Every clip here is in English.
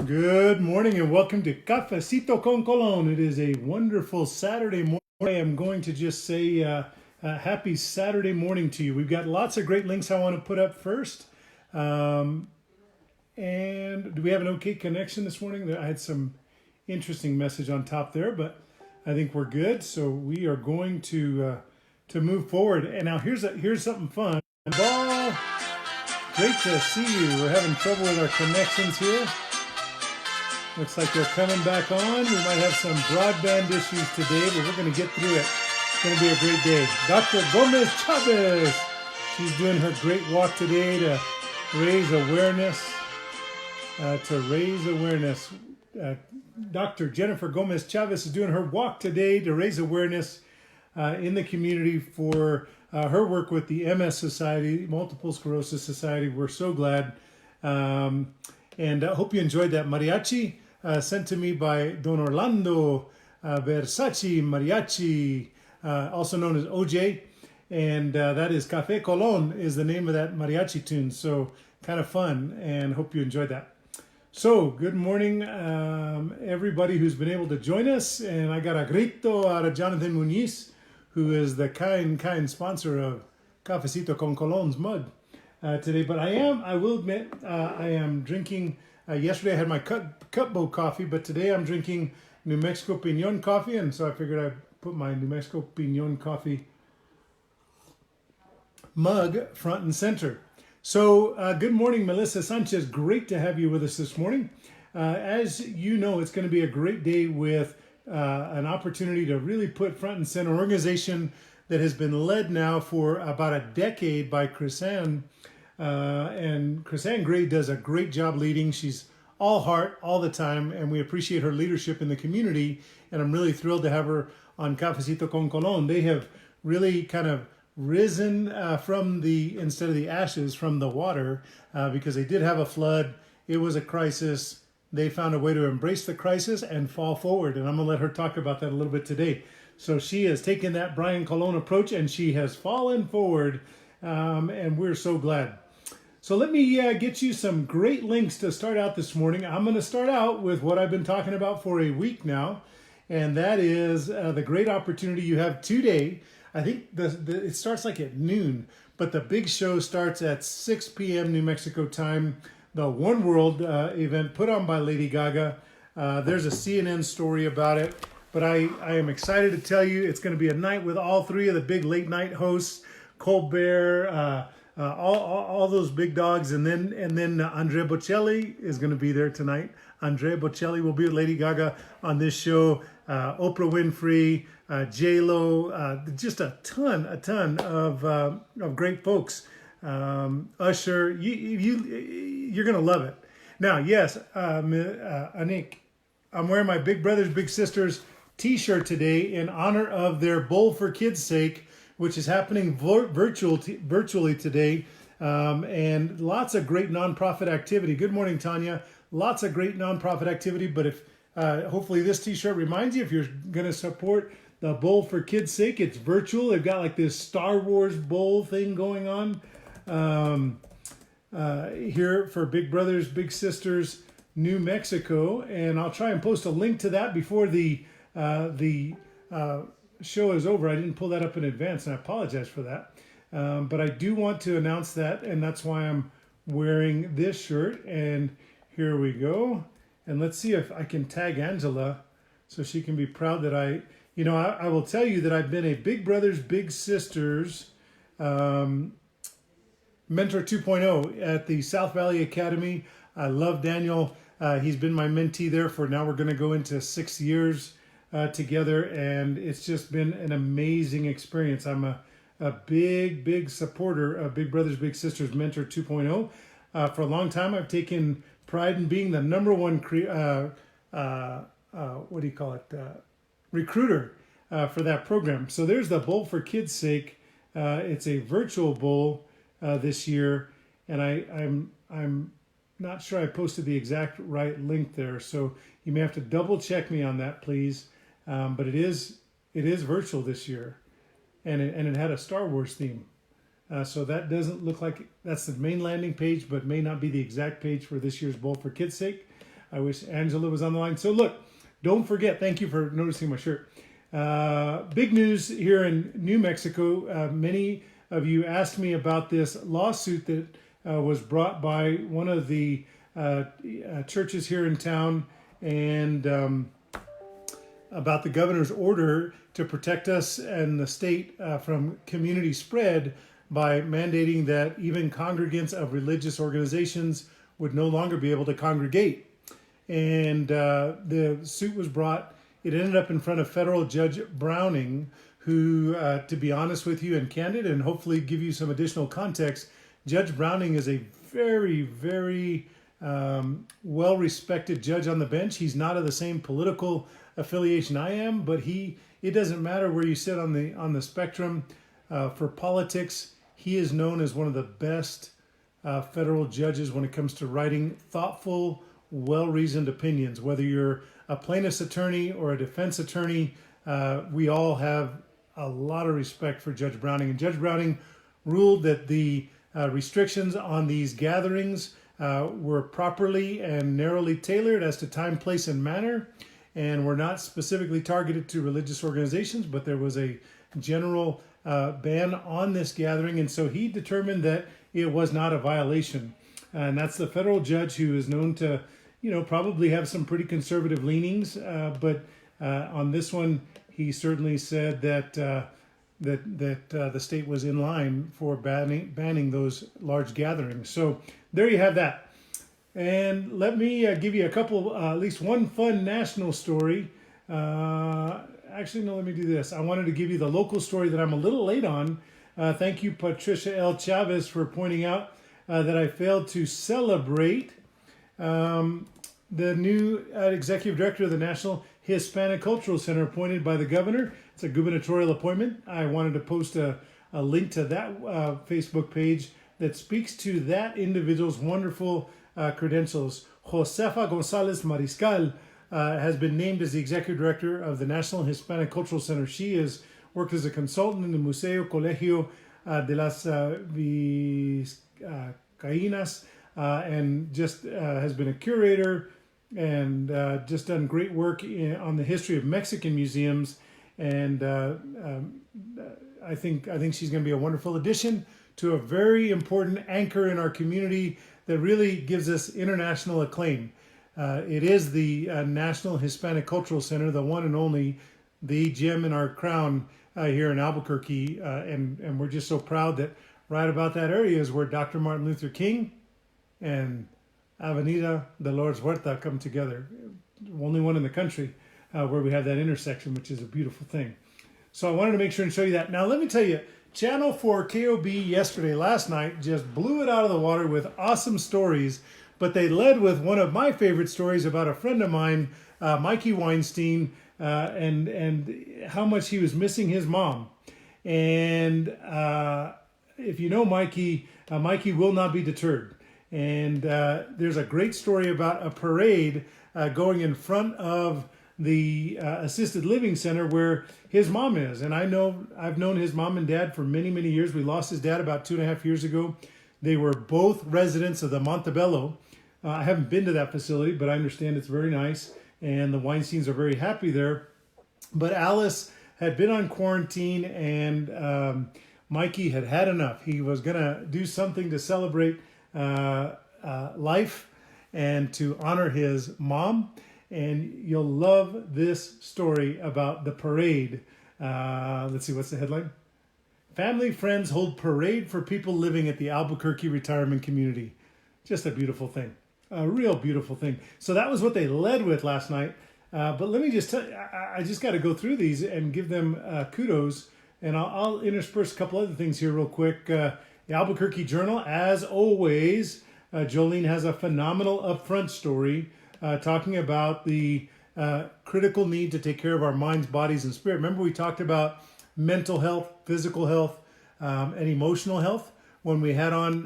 Good morning and welcome to Cafecito con Colon. It is a wonderful Saturday morning. I am going to just say happy Saturday morning to you. We've got lots of great links I want to put up first. And do we have an okay connection this morning? I had some interesting message on top there, but I think we're good. So we are going to move forward. And now here's something fun. Ball. Great to see you. We're having trouble with our connections here. Looks like they're coming back on. We might have some broadband issues today, but we're going to get through it. It's going to be a great day. Dr. Gomez Chavez, she's doing her great walk today to raise awareness. Dr. Jennifer Gomez Chavez is doing her walk today to raise awareness in the community for her work with the MS Society, Multiple Sclerosis Society. We're so glad. And I hope you enjoyed that mariachi sent to me by Don Orlando Versace Mariachi, also known as OJ. And that is Cafe Colon is the name of that mariachi tune. So kind of fun, and hope you enjoyed that. So good morning, everybody who's been able to join us. And I got a grito out of Jonathan Muniz, who is the kind sponsor of Cafecito con Colon's mug today. But I will admit, I am drinking, yesterday I had my Cutbow coffee, but today I'm drinking New Mexico Pinon coffee. And so I figured I'd put my New Mexico Pinon coffee mug front and center. So good morning, Melissa Sanchez. Great to have you with us this morning. As you know, it's going to be a great day with an opportunity to really put front and center an organization that has been led now for about a decade by Chrisann. And Chrisann Gray does a great job leading. She's all heart all the time, and we appreciate her leadership in the community. And I'm really thrilled to have her on Cafecito con Colon. They have really kind of risen instead of the ashes, from the water, because they did have a flood. It was a crisis. They found a way to embrace the crisis and fall forward. And I'm going to let her talk about that a little bit today. So she has taken that Brian Colon approach and she has fallen forward. And we're so glad. So let me get you some great links to start out this morning. I'm going to start out with what I've been talking about for a week now. And that is the great opportunity you have today. I think it starts like at noon, but the big show starts at 6 p.m. New Mexico time. The One World event put on by Lady Gaga. There's a CNN story about it, but I am excited to tell you it's going to be a night with all three of the big late night hosts, Colbert, all those big dogs, and then Andrea Bocelli is going to be there tonight. Andrea Bocelli will be with Lady Gaga on this show. Oprah Winfrey, J-Lo, just a ton of great folks. Usher, you're going to love it. Now, yes, Anik, I'm wearing my Big Brothers Big Sisters t-shirt today in honor of their Bowl for Kids' Sake, which is happening virtually today, and lots of great nonprofit activity. Good morning, Tanya. Lots of great nonprofit activity, but if hopefully this t-shirt reminds you, if you're going to support the Bowl for Kids' Sake, it's virtual. They've got like this Star Wars bowl thing going on here for Big Brothers Big Sisters New Mexico, and I'll try and post a link to that before the show is over. I didn't pull that up in advance, and I apologize for that. But I do want to announce that, and that's why I'm wearing this shirt. And here we go. And let's see if I can tag Angela so she can be proud that I will tell you that I've been a Big Brothers Big Sisters Mentor 2.0 at the South Valley Academy. I love Daniel. He's been my mentee there for now. We're going to go into 6 years together, and it's just been an amazing experience. I'm a big supporter of Big Brothers Big Sisters Mentor 2.0. For a long time, I've taken pride in being the number one recruiter for that program. So there's the Bowl for Kids' Sake. It's a virtual bowl this year, and I'm not sure I posted the exact right link there, so you may have to double check me on that, please. But it is virtual this year, and it had a Star Wars theme. So that doesn't look like that's the main landing page, but may not be the exact page for this year's Bowl for Kids' Sake. I wish Angela was on the line. So look, don't forget, thank you for noticing my shirt. Big news here in New Mexico. Many of you asked me about this lawsuit that was brought by one of the churches here in town, and about the governor's order to protect us and the state from community spread by mandating that even congregants of religious organizations would no longer be able to congregate. And the suit was brought. It ended up in front of federal Judge Browning, who, to be honest with you and candid and hopefully give you some additional context, Judge Browning is a very, very well-respected judge on the bench. He's not of the same political affiliation I am, but it doesn't matter where you sit on the spectrum for politics. He is known as one of the best federal judges when it comes to writing thoughtful, well-reasoned opinions. Whether you're a plaintiff's attorney or a defense attorney, we all have a lot of respect for Judge Browning. And Judge Browning ruled that the restrictions on these gatherings were properly and narrowly tailored as to time, place, and manner, and were not specifically targeted to religious organizations, but there was a general ban on this gathering, and so he determined that it was not a violation. And that's the federal judge, who is known to, probably have some pretty conservative leanings, but on this one, he certainly said that the state was in line for banning those large gatherings. So there you have that. And let me give you a couple, at least one fun national story. Actually, no, let me do this. I wanted to give you the local story that I'm a little late on. Thank you, Patricia L. Chavez, for pointing out that I failed to celebrate the new executive director of the National Hispanic Cultural Center appointed by the governor. It's a gubernatorial appointment. I wanted to post a link to that Facebook page that speaks to that individual's wonderful credentials. Josefa Gonzalez Mariscal has been named as the executive director of the National Hispanic Cultural Center. She has worked as a consultant in the Museo Colegio de las Vizcaínas and just has been a curator and just done great work on the history of Mexican museums. And I think she's going to be a wonderful addition to a very important anchor in our community that really gives us international acclaim. It is the National Hispanic Cultural Center, the one and only, the gem in our crown here in Albuquerque. And we're just so proud that right about that area is where Dr. Martin Luther King and Avenida Dolores Huerta come together. Only one in the country where we have that intersection, which is a beautiful thing. So I wanted to make sure and show you that. Now let me tell you, Channel 4 KOB last night, just blew it out of the water with awesome stories. But they led with one of my favorite stories about a friend of mine, Mikey Weinstein, and how much he was missing his mom. And if you know Mikey, Mikey will not be deterred. And there's a great story about a parade going in front of the assisted living center where his mom is. And I've known his mom and dad for many, many years. We lost his dad about 2.5 years ago. They were both residents of the Montebello. I haven't been to that facility, but I understand it's very nice. And the Weinsteins are very happy there. But Alice had been on quarantine, and Mikey had had enough. He was going to do something to celebrate life and to honor his mom. And you'll love this story about the parade. Let's see, what's the headline? Family friends hold parade for people living at the Albuquerque retirement community. Just a beautiful thing. A real beautiful thing. So that was what they led with last night. But let me just tell you, I just got to go through these and give them kudos. And I'll intersperse a couple other things here real quick. The Albuquerque Journal, as always, Jolene has a phenomenal upfront story talking about the critical need to take care of our minds, bodies, and spirit. Remember we talked about mental health, physical health, and emotional health when we had on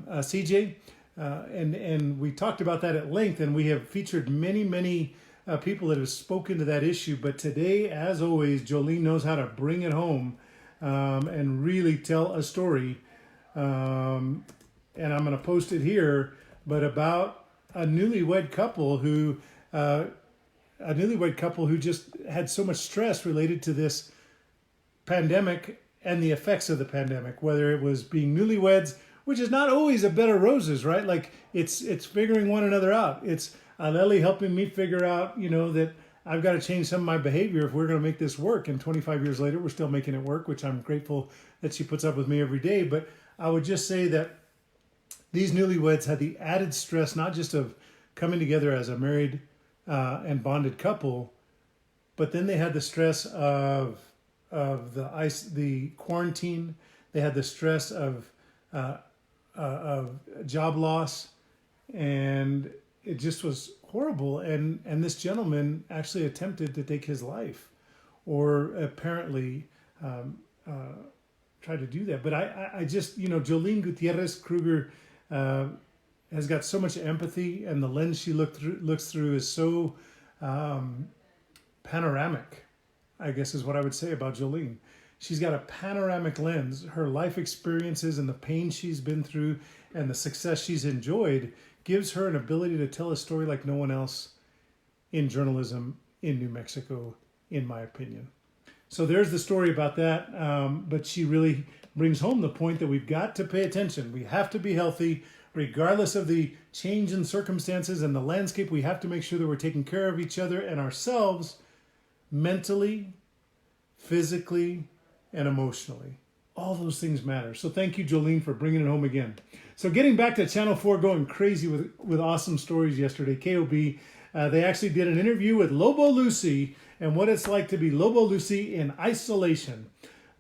CJ. And we talked about that at length, and we have featured many people that have spoken to that issue. But today, as always, Jolene knows how to bring it home and really tell a story. And I'm going to post it here, but about a newlywed couple who just had so much stress related to this pandemic and the effects of the pandemic, whether it was being newlyweds, which is not always a bed of roses, right? Like it's figuring one another out. It's Aleli helping me figure out, that I've got to change some of my behavior if we're going to make this work. And 25 years later, we're still making it work, which I'm grateful that she puts up with me every day. But I would just say that these newlyweds had the added stress, not just of coming together as a married and bonded couple, but then they had the stress of the quarantine. They had the stress of job loss, and it just was horrible. And this gentleman actually attempted to take his life, or apparently tried to do that. But I just, Jolene Gutierrez Kruger has got so much empathy, and the lens she looks through is so panoramic, I guess is what I would say about Jolene. She's got a panoramic lens. Her life experiences and the pain she's been through and the success she's enjoyed gives her an ability to tell a story like no one else in journalism in New Mexico, in my opinion. So there's the story about that. But she really brings home the point that we've got to pay attention. We have to be healthy, regardless of the change in circumstances and the landscape. We have to make sure that we're taking care of each other and ourselves mentally, physically, and emotionally. All those things matter. So thank you, Jolene, for bringing it home again. So getting back to Channel 4 going crazy with awesome stories yesterday, KOB, they actually did an interview with Lobo Lucy and what it's like to be Lobo Lucy in isolation.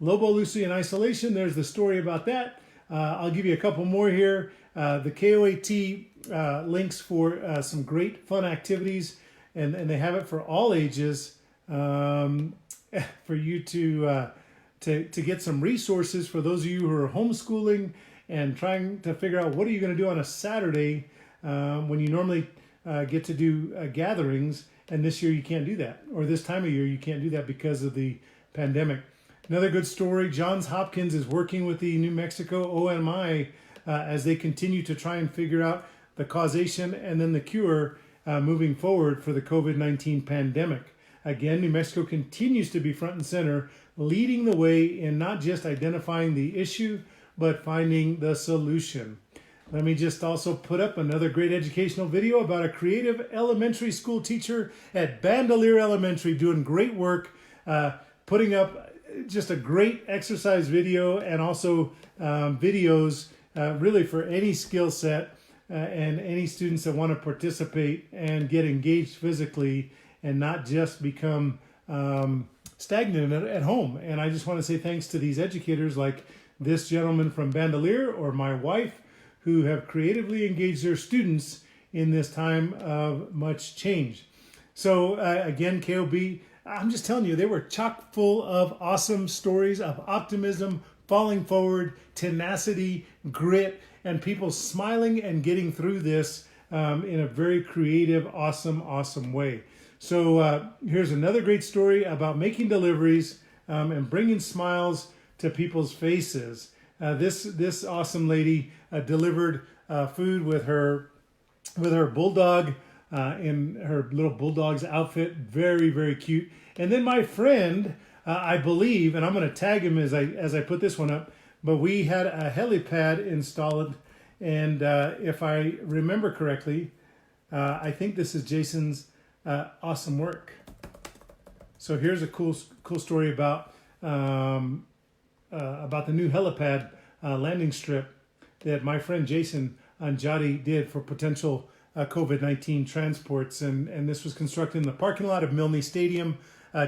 Lobo Lucy in isolation, there's the story about that. I'll give you a couple more here. The KOAT links for some great fun activities, and they have it for all ages for you to get some resources for those of you who are homeschooling and trying to figure out what are you going to do on a Saturday when you normally get to do gatherings, and this year you can't do that, or this time of year you can't do that because of the pandemic. Another good story, Johns Hopkins is working with the New Mexico OMI as they continue to try and figure out the causation and then the cure moving forward for the COVID-19 pandemic. Again, New Mexico continues to be front and center, leading the way in not just identifying the issue, but finding the solution. Let me just also put up another great educational video about a creative elementary school teacher at Bandelier Elementary doing great work, putting up just a great exercise video and also videos really for any skill set and any students that want to participate and get engaged physically and not just become stagnant at home. And I just want to say thanks to these educators like this gentleman from Bandelier or my wife, who have creatively engaged their students in this time of much change. So again, KOB, I'm just telling you, they were chock full of awesome stories of optimism, falling forward, tenacity, grit, and people smiling and getting through this in a very creative, awesome way. So here's another great story about making deliveries and bringing smiles to people's faces. This awesome lady delivered food with her bulldog in her little bulldog's outfit. Very, very cute. And then my friend, I believe, and I'm going to tag him as I put this one up, but we had a helipad installed, and if I remember correctly, I think this is Jason's awesome work. So here's a cool story about the new helipad landing strip that my friend Jason Anjadi did for potential COVID-19 transports, and this was constructed in the parking lot of Milne Stadium.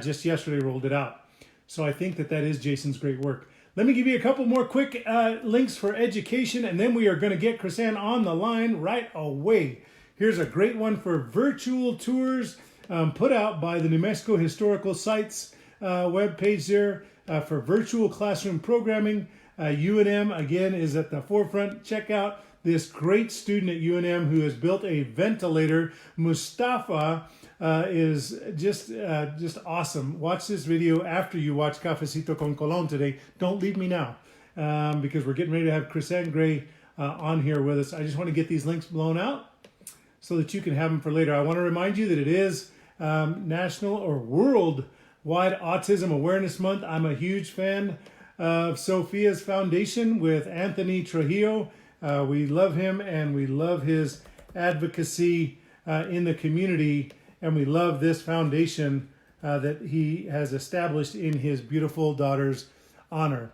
Just yesterday rolled it out. So I think that is Jason's great work. Let me give you a couple more quick links for education, and then we are going to get Chrisann on the line right away. Here's a great one for virtual tours put out by the New Mexico Historical Sites webpage there for virtual classroom programming. UNM, again, is at the forefront. Check out this great student at UNM who has built a ventilator. Mustafa is just awesome. Watch this video after you watch Cafecito con Colon today. Don't leave me now because we're getting ready to have Chrisann Gray on here with us. I just want to get these links blown out. so that you can have them for later. I want to remind you that it is National or Worldwide Autism Awareness Month. I'm a huge fan of Sophia's foundation with Anthony Trujillo. We love him and we love his advocacy in the community, and we love this foundation that he has established in his beautiful daughter's honor.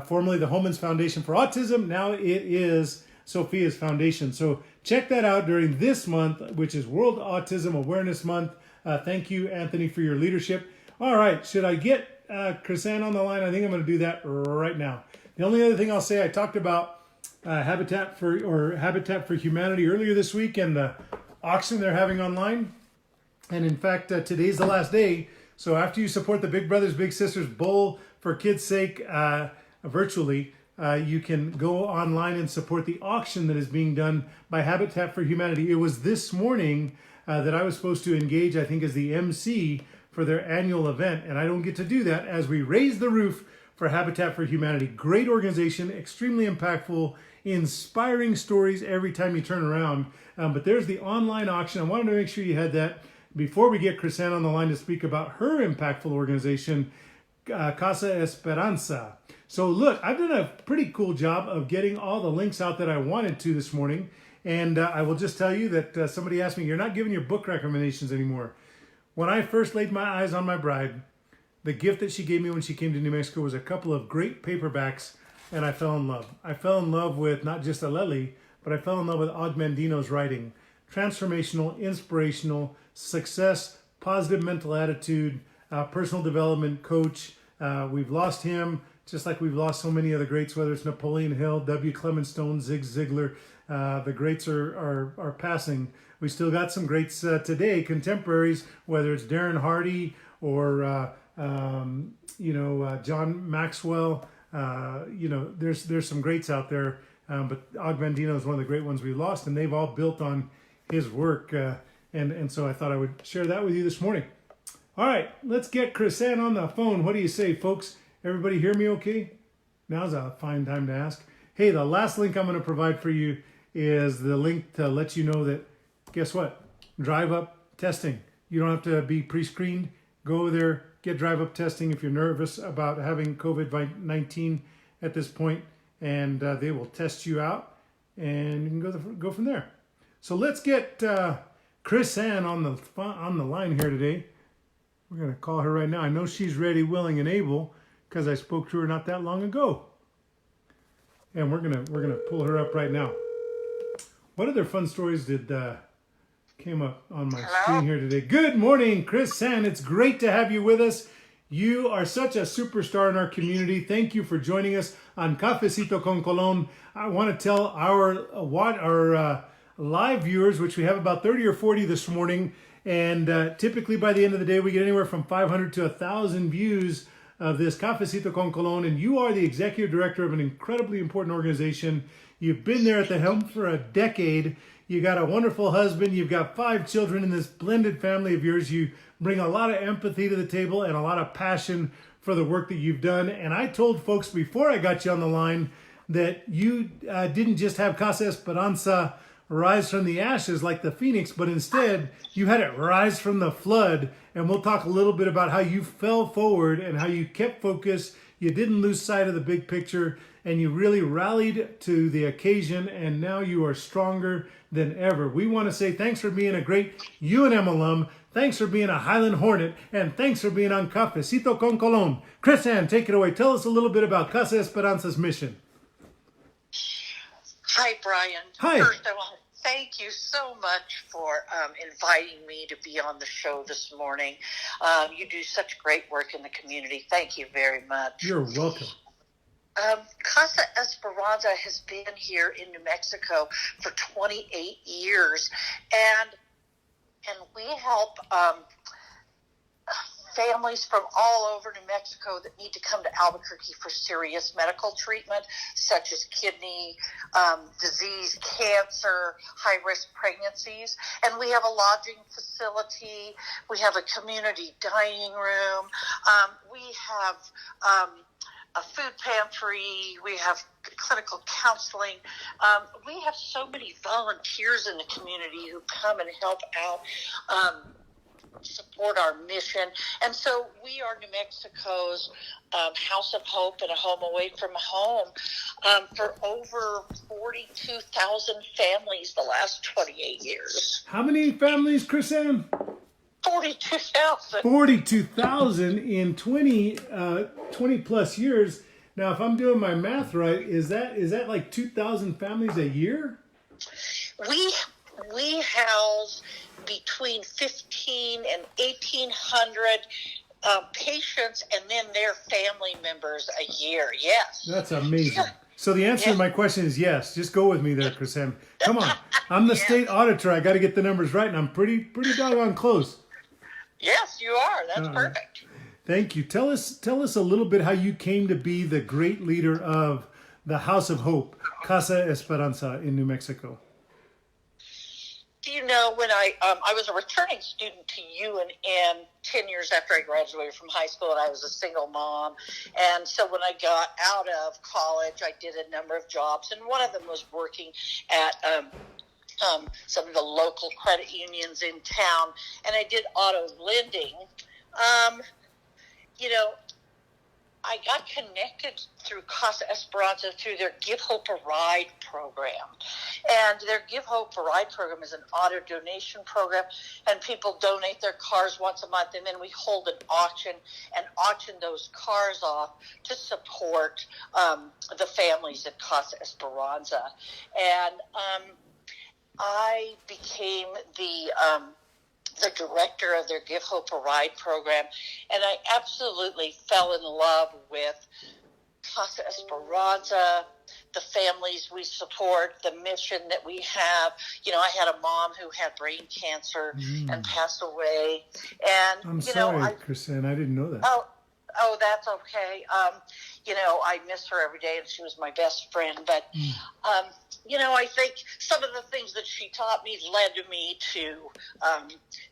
Formerly the Homans Foundation for Autism, now it is Sophia's Foundation. So check that out during this month, which is World Autism Awareness Month. Thank you, Anthony, for your leadership. All right, should I get Chrisann on the line? I think I'm going to do that right now. The only other thing I'll say, I talked about Habitat for Humanity earlier this week and the auction they're having online. And in fact, today's the last day. So after you support the Big Brothers Big Sisters Bowl for Kids' Sake virtually, you can go online and support the auction that is being done by Habitat for Humanity. It was this morning that I was supposed to engage, I think, as the MC for their annual event. And I don't get to do that as we raise the roof for Habitat for Humanity. Great organization, extremely impactful, inspiring stories every time you turn around. But there's the online auction. I wanted to make sure you had that before we get Chrisann on the line to speak about her impactful organization, Casa Esperanza. So look, I've done a pretty cool job of getting all the links out that I wanted to this morning. And I will just tell you that somebody asked me, you're not giving your book recommendations anymore. When I first laid my eyes on my bride, the gift that she gave me when she came to New Mexico was a couple of great paperbacks, and I fell in love. I fell in love with not just Aleli, but I fell in love with Og Mandino's writing. Transformational, inspirational, success, positive mental attitude, personal development coach. We've lost him, just like we've lost so many other greats, whether it's Napoleon Hill, W. Clement Stone, Zig Ziglar. The greats are passing. We still got some greats today, contemporaries, whether it's Darren Hardy or John Maxwell. There's some greats out there, but Og Mandino is one of the great ones we lost, and they've all built on his work, and so I thought I would share that with you this morning. All right, let's get Chrisann on the phone. What do you say, folks? Everybody hear me okay? Now's a fine time to ask. Hey, the last link I'm going to provide for you is the link to let you know that, guess what? Drive up testing. You don't have to be pre-screened. Go over there, get drive up testing if you're nervous about having COVID-19 at this point, and they will test you out, and you can go from there. So let's get Chrisann on the line here today. We're going to call her right now. I know she's ready, willing, and able because I spoke to her not that long ago. And we're gonna pull her up right now. What other fun stories did came up on my screen here today? Good morning, Chrisann. It's great to have you with us. You are such a superstar in our community. Thank you for joining us on Cafecito con Colon. I want to tell our live viewers, which we have about 30 or 40 this morning, and typically by the end of the day we get anywhere from 500 to 1,000 views of this Cafecito con Colon, and you are the executive director of an incredibly important organization. You've been there at the helm for a decade. You got a wonderful husband. You've got 5 children in this blended family of yours. You bring a lot of empathy to the table and a lot of passion for the work that you've done. And I told folks before I got you on the line that you didn't just have Casa Esperanza rise from the ashes like the phoenix, but instead you had it rise from the flood. And we'll talk a little bit about how you fell forward and how you kept focus. You didn't lose sight of the big picture, and you really rallied to the occasion, and now you are stronger than ever. We want to say thanks for being a great UNM alum, thanks for being a Highland Hornet, and thanks for being on Cafecito con Colon. Chrisann, take it away. Tell us a little bit about Casa Esperanza's mission. Hi, Brian. Hi. First, I want to thank you so much for inviting me to be on the show this morning. You do such great work in the community. Thank you very much. You're welcome. Casa Esperanza has been here in New Mexico for 28 years, and we help families from all over New Mexico that need to come to Albuquerque for serious medical treatment, such as kidney disease, cancer, high-risk pregnancies. And we have a lodging facility. We have a community dining room. We have a food pantry. We have clinical counseling. We have so many volunteers in the community who come and help out, support our mission. And so we are New Mexico's House of Hope and a home away from home for over 42,000 families the last 28 years. How many families, Chrisann? 42,000. 42,000 in 20 plus years. Now, if I'm doing my math right, is that like 2,000 families a year? We house between 15 and 1,800 patients and then their family members a year. Yes. That's amazing. So the answer to my question is yes. Just go with me there, Chrisann. Come on. I'm the state auditor. I got to get the numbers right, and I'm pretty doggone close. Yes, you are. That's perfect. Thank you. Tell us a little bit how you came to be the great leader of the House of Hope, Casa Esperanza in New Mexico. You know, when I was a returning student to UNM 10 years after I graduated from high school, and I was a single mom. And so when I got out of college, I did a number of jobs, and one of them was working at some of the local credit unions in town, and I did auto lending. You know, I got connected through Casa Esperanza through their Give Hope a Ride program. And their Give Hope a Ride program is an auto donation program, and people donate their cars once a month, and then we hold an auction and auction those cars off to support the families at Casa Esperanza. And I became the director of their Give Hope a Ride program, and I absolutely fell in love with Casa Esperanza, the families we support, the mission that we have. You know, I had a mom who had brain cancer and passed away. And I'm sorry, Chrisann, I didn't know that. Oh, that's okay. You know, I miss her every day, and she was my best friend. But, you know, I think some of the things that she taught me led me to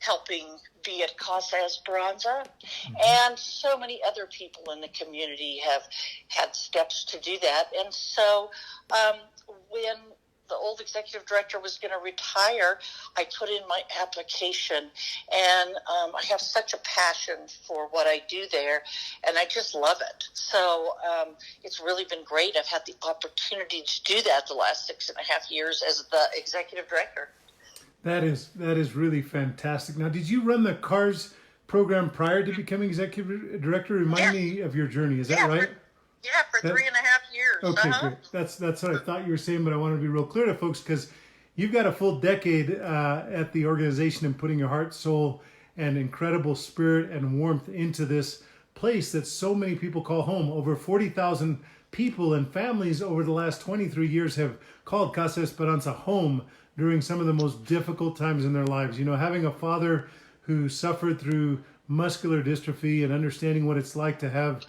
helping be at Casa Esperanza. And so many other people in the community have had steps to do that. And so when the old executive director was going to retire, I put in my application, and I have such a passion for what I do there, and I just love it. So it's really been great. I've had the opportunity to do that the last 6.5 years as the executive director. That is really fantastic. Now, did you run the CARS program prior to becoming executive director? Remind me of your journey. Is that right? For 3.5 years. Okay, great. That's what I thought you were saying, but I want to be real clear to folks because you've got a full decade at the organization and putting your heart, soul, and incredible spirit and warmth into this place that so many people call home. Over 40,000 people and families over the last 23 years have called Casa Esperanza home during some of the most difficult times in their lives. You know, having a father who suffered through muscular dystrophy and understanding what it's like to have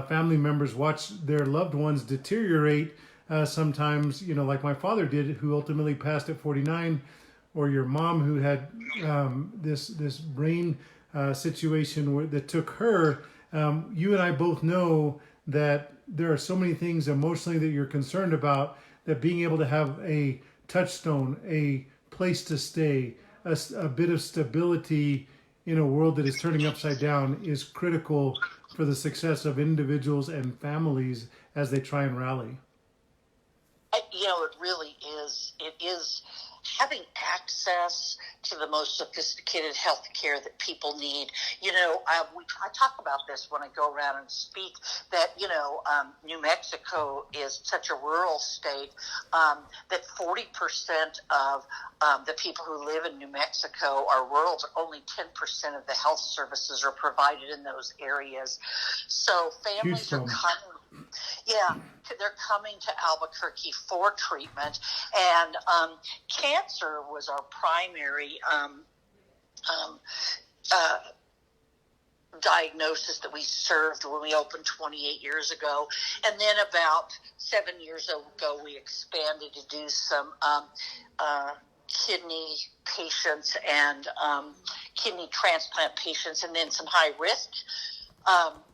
family members watch their loved ones deteriorate sometimes, you know, like my father did, who ultimately passed at 49, or your mom who had this brain situation that took her. You and I both know that there are so many things emotionally that you're concerned about, that being able to have a touchstone, a place to stay, a bit of stability in a world that is turning upside down is critical for the success of individuals and families as they try and rally. You know, it really is. It is having access to the most sophisticated health care that people need. You know, I talk about this when I go around and speak, that, you know, New Mexico is such a rural state that 40% of the people who live in New Mexico are rural, but only 10% of the health services are provided in those areas. So families are coming. Yeah, they're coming to Albuquerque for treatment, and cancer was our primary diagnosis that we served when we opened 28 years ago. And then about 7 years ago, we expanded to do some kidney patients and kidney transplant patients, and then some high-risk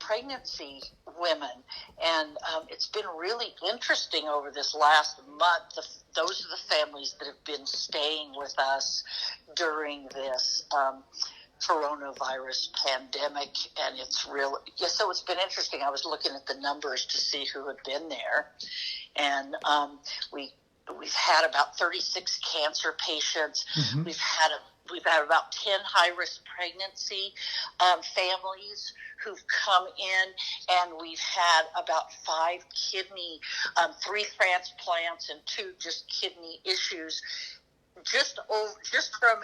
pregnancy women. And it's been really interesting over this last month. Those are the families that have been staying with us during this coronavirus pandemic, and so it's been interesting. I was looking at the numbers to see who had been there, and we've had about 36 cancer patients. Mm-hmm. We've had about 10 high-risk pregnancy families who've come in, and we've had about 5 kidney, 3 transplants and 2 just kidney issues. Just from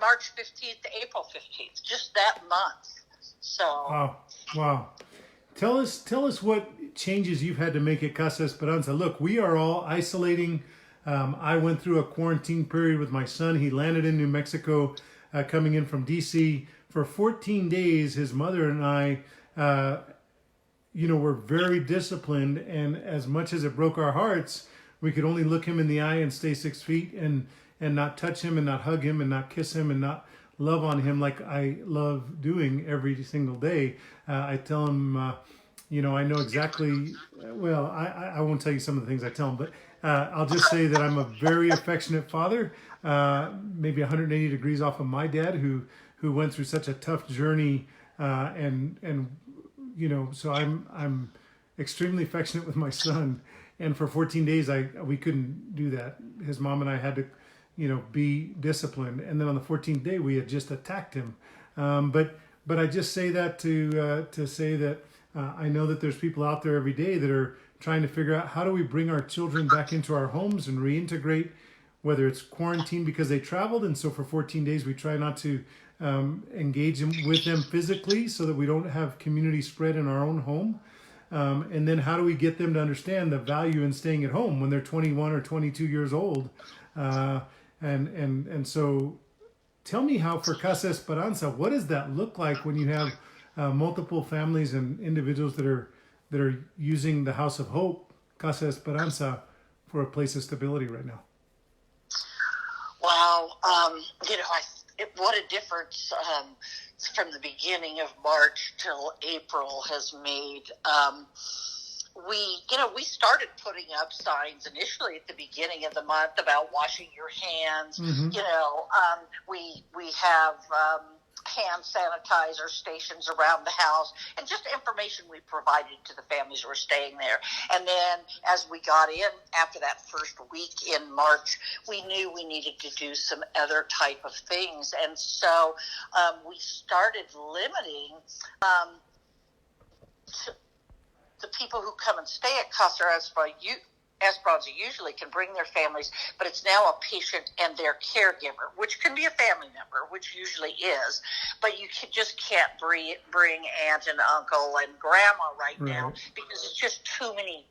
March 15th to April 15th, just that month. So wow. Tell us what changes you've had to make at Casa Esperanza. Look, we are all isolating. I went through a quarantine period with my son. He landed in New Mexico, coming in from DC for 14 days. His mother and I, were very disciplined, and as much as it broke our hearts, we could only look him in the eye and stay 6 feet and not touch him and not hug him and not kiss him and not love on him like I love doing every single day. I tell him, I know exactly, well, I won't tell you some of the things I tell him, but I'll just say that I'm a very affectionate father, maybe 180 degrees off of my dad, who went through such a tough journey, and so I'm extremely affectionate with my son. And for 14 days, we couldn't do that. His mom and I had to, be disciplined. And then on the 14th day, we had just attacked him. But I just say that to say that I know that there's people out there every day that are trying to figure out how do we bring our children back into our homes and reintegrate, whether it's quarantine because they traveled. And so for 14 days, we try not to engage with them physically so that we don't have community spread in our own home. And then how do we get them to understand the value in staying at home when they're 21 or 22 years old? And so tell me how for Casa Esperanza, what does that look like when you have multiple families and individuals that are using the House of Hope, Casa Esperanza, for a place of stability right now? Wow. What a difference from the beginning of March till April has made. We started putting up signs initially at the beginning of the month about washing your hands. Mm-hmm. We have hand sanitizer stations around the house, and just information we provided to the families who were staying there. And then as we got in after that first week in March, we knew we needed to do some other type of things. And so we started limiting the people who come and stay at Casa Esperanza usually can bring their families, but it's now a patient and their caregiver, which can be a family member, which usually is, but you just can't bring aunt and uncle and grandma right now because it's just too many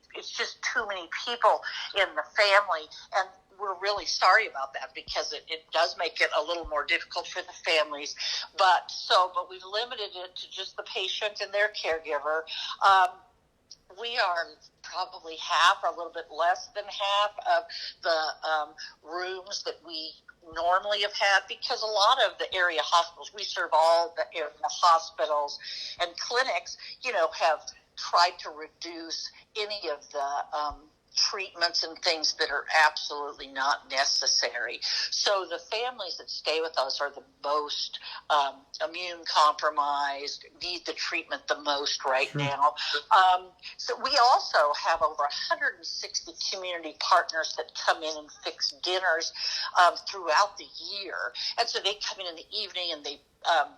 people in the family. And we're really sorry about that because it does make it a little more difficult for the families. But we've limited it to just the patient and their caregiver. We are probably half, or a little bit less than half of the rooms that we normally have had, because a lot of the area hospitals, we serve all the area hospitals and clinics, have tried to reduce any of the treatments and things that are absolutely not necessary. So the families that stay with us are the most immune compromised, need the treatment the most right now. So we also have over 160 community partners that come in and fix dinners throughout the year. And so they come in the evening and they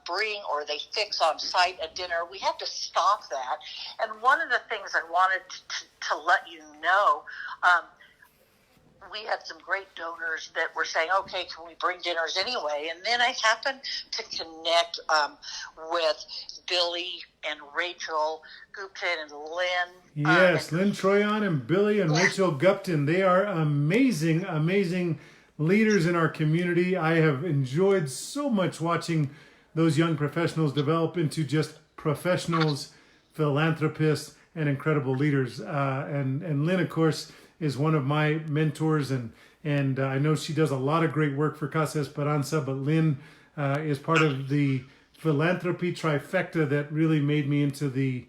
bring or they fix on site a dinner. We have to stop that. And one of the things I wanted to let you know, we had some great donors that were saying, okay, can we bring dinners anyway? And then I happened to connect with Billy and Rachel Gupton and Lynn. Yes, Lynn Troyan and Billy and Rachel Gupton. They are amazing, amazing leaders in our community. I have enjoyed so much watching those young professionals develop into just professionals, philanthropists, and incredible leaders. And Lynn, of course, is one of my mentors, and I know she does a lot of great work for Casa Esperanza, but Lynn is part of the philanthropy trifecta that really made me into the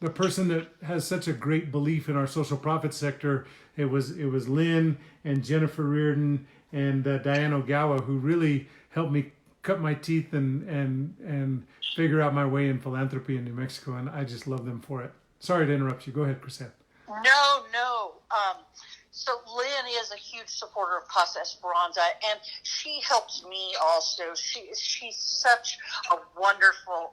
the person that has such a great belief in our social profit sector. It was Lynn and Jennifer Reardon and Diane Ogawa who really helped me cut my teeth and figure out my way in philanthropy in New Mexico, and I just love them for it. Sorry to interrupt you. Go ahead, Chrisann. No. So Lynn is a huge supporter of Casa Esperanza, and she helps me also. She's such a wonderful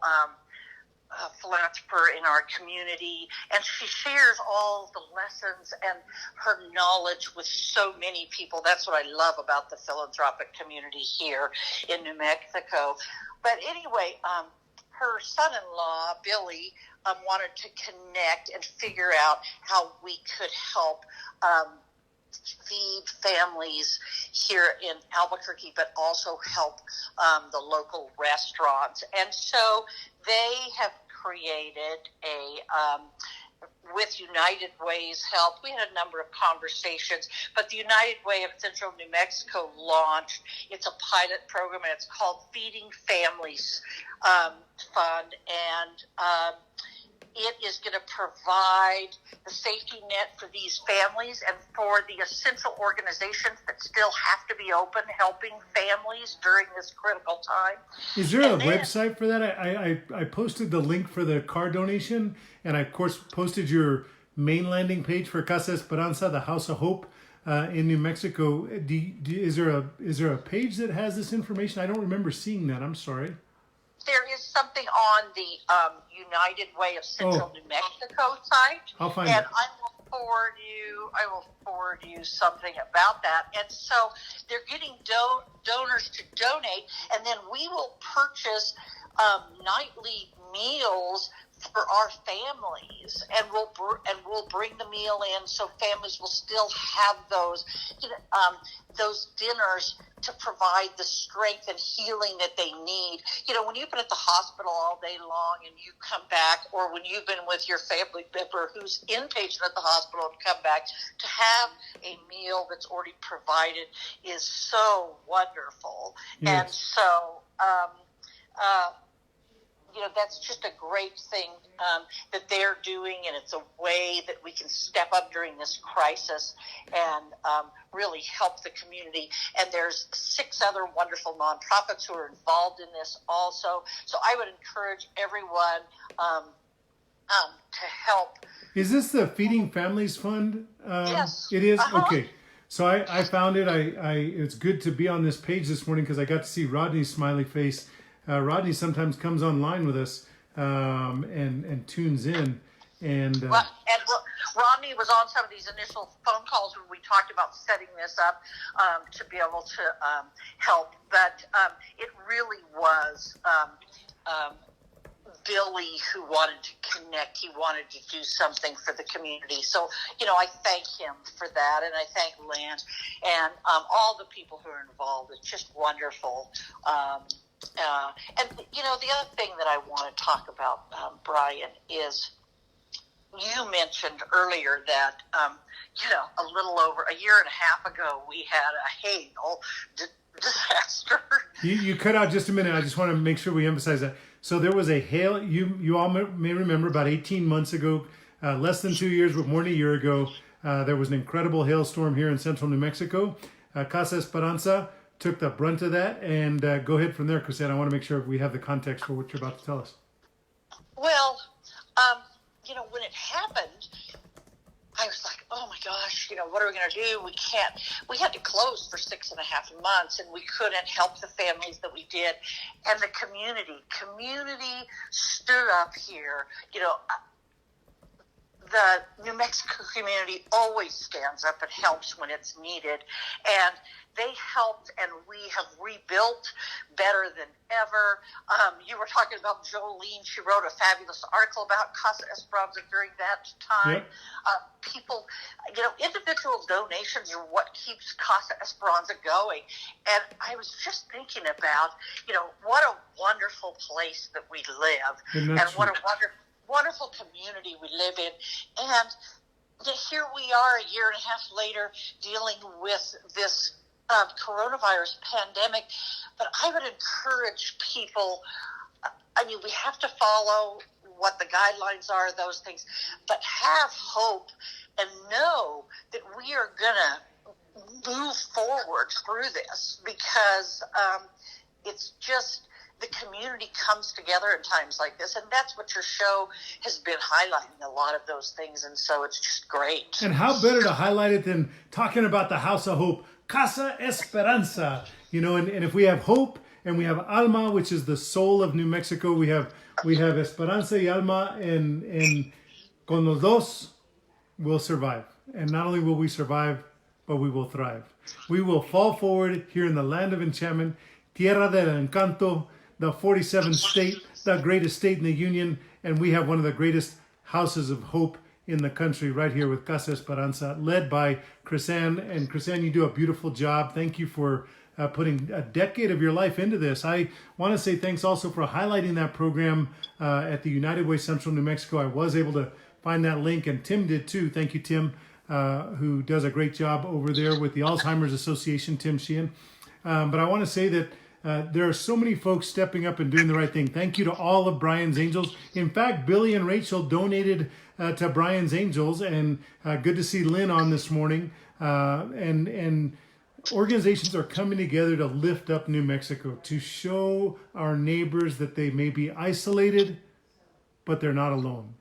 philanthropist in our community, and she shares all the lessons and her knowledge with so many people. That's what I love about the philanthropic community here in New Mexico. But anyway, her son-in-law, Billy, wanted to connect and figure out how we could help feed families here in Albuquerque, but also help the local restaurants. And so they have created with United Way's help, we had a number of conversations, but the United Way of Central New Mexico launched, it's a pilot program, and it's called Feeding Families Fund, and it is going to provide the safety net for these families and for the essential organizations that still have to be open, helping families during this critical time. Is there a website for that? I posted the link for the car donation, and I, of course, posted your main landing page for Casa Esperanza, the House of Hope in New Mexico. Is there a page that has this information? I don't remember seeing that. I'm sorry. There is something on the United Way of Central New Mexico site. I'll find and it. I will forward you something about that. And so they're getting donors to donate, and then we will purchase nightly meals for our families, and we'll bring the meal in, so families will still have those dinners to provide the strength and healing that they need. When you've been at the hospital all day long and you come back, or when you've been with your family member who's inpatient at the hospital and come back, to have a meal that's already provided is so wonderful. Yes. And so that's just a great thing that they're doing, and it's a way that we can step up during this crisis and really help the community. And there's 6 other wonderful nonprofits who are involved in this also. So I would encourage everyone to help. Is this the Feeding Families Fund? Yes. It is? Uh-huh. Okay. So I found it. It's good to be on this page this morning because I got to see Rodney's smiley face. Rodney sometimes comes online with us and tunes in. And Rodney was on some of these initial phone calls when we talked about setting this up to be able to help. But it really was Billy who wanted to connect. He wanted to do something for the community. So, I thank him for that, and I thank Lynn and all the people who are involved. It's just wonderful. And the other thing that I want to talk about, Brian, is you mentioned earlier that, a little over a year and a half ago, we had a hail disaster. You cut out just a minute. I just want to make sure we emphasize that. So there was a hail, you all may remember about 18 months ago, less than 2 years, but more than a year ago, there was an incredible hailstorm here in central New Mexico. Casa Esperanza took the brunt of that, and go ahead from there, Chrisann. I want to make sure we have the context for what you're about to tell us. Well, when it happened, I was like, oh my gosh, what are we going to do? We had to close for 6.5 months, and we couldn't help the families that we did. And the community stood up here. The New Mexico community always stands up and helps when it's needed. And they helped, and we have rebuilt better than ever. You were talking about Jolene. She wrote a fabulous article about Casa Esperanza during that time. Yep. People, individual donations are what keeps Casa Esperanza going. And I was just thinking about, what a wonderful place that we live. And what a wonderful community we live in. And here we are a year and a half later dealing with this coronavirus pandemic. But I would encourage people, we have to follow what the guidelines are, those things, but have hope and know that we are going to move forward through this, because it's just the community comes together in times like this, and that's what your show has been highlighting, a lot of those things, and so it's just great. And how better to highlight it than talking about the House of Hope, Casa Esperanza, and if we have hope and we have alma, which is the soul of New Mexico, we have Esperanza y alma, and con los dos we'll survive. And not only will we survive, but we will thrive. We will fall forward here in the land of enchantment, Tierra del Encanto, the 47th state, the greatest state in the Union, and we have one of the greatest houses of hope in the country right here with Casa Esperanza, led by Chrisann. And Chrisann, you do a beautiful job. Thank you for putting a decade of your life into this. I want to say thanks also for highlighting that program at the United Way Central New Mexico. I was able to find that link, and Tim did too. Thank you, Tim, who does a great job over there with the Alzheimer's Association, Tim Sheehan. But I want to say that there are so many folks stepping up and doing the right thing. Thank you to all of Brian's Angels. In fact, Billy and Rachel donated to Brian's Angels, and good to see Lynn on this morning. And organizations are coming together to lift up New Mexico, to show our neighbors that they may be isolated, but they're not alone.